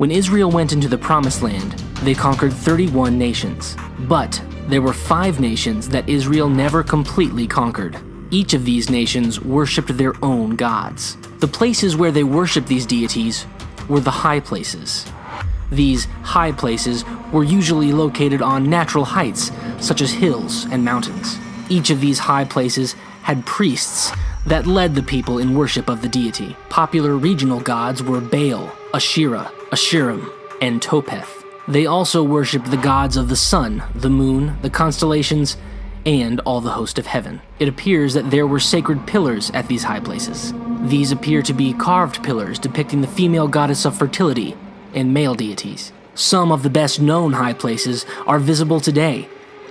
When Israel went into the Promised Land, they conquered 31 nations. But there were 5 nations that Israel never completely conquered. Each of these nations worshipped their own gods. The places where they worshipped these deities were the high places. These high places were usually located on natural heights, such as hills and mountains. Each of these high places had priests that led the people in worship of the deity. Popular regional gods were Baal, Asherah, Asherim, and Topeth. They also worshipped the gods of the sun, the moon, the constellations, and all the host of heaven. It appears that there were sacred pillars at these high places. These appear to be carved pillars depicting the female goddess of fertility and male deities. Some of the best known high places are visible today,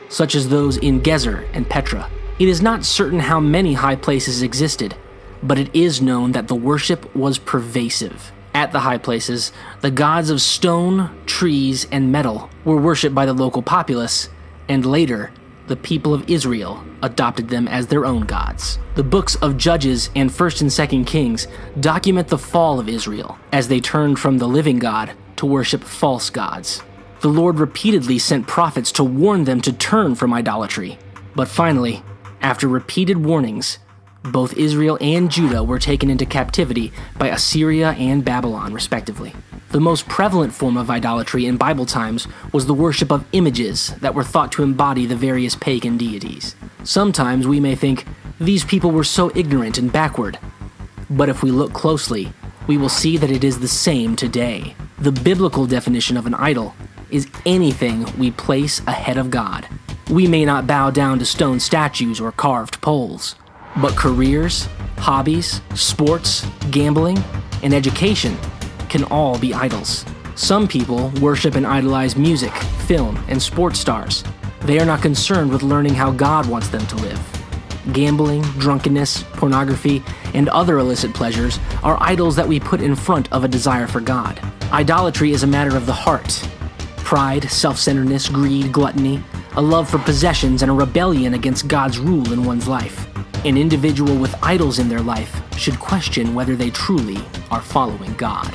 such as those in Gezer and Petra. It is not certain how many high places existed, but it is known that the worship was pervasive. At the high places, the gods of stone, trees, and metal were worshipped by the local populace, and later, the people of Israel adopted them as their own gods. The books of Judges and 1st and 2nd Kings document the fall of Israel as they turned from the living God to worship false gods. The Lord repeatedly sent prophets to warn them to turn from idolatry. But finally, after repeated warnings, both Israel and Judah were taken into captivity by Assyria and Babylon, respectively. The most prevalent form of idolatry in Bible times was the worship of images that were thought to embody the various pagan deities. Sometimes we may think, these people were so ignorant and backward. But if we look closely, we will see that it is the same today. The biblical definition of an idol is anything we place ahead of God. We may not bow down to stone statues or carved poles, but careers, hobbies, sports, gambling, and education can all be idols. Some people worship and idolize music, film, and sports stars. They are not concerned with learning how God wants them to live. Gambling, drunkenness, pornography, and other illicit pleasures are idols that we put in front of a desire for God. Idolatry is a matter of the heart. Pride, self-centeredness, greed, gluttony, a love for possessions, and a rebellion against God's rule in one's life. An individual with idols in their life should question whether they truly are following God.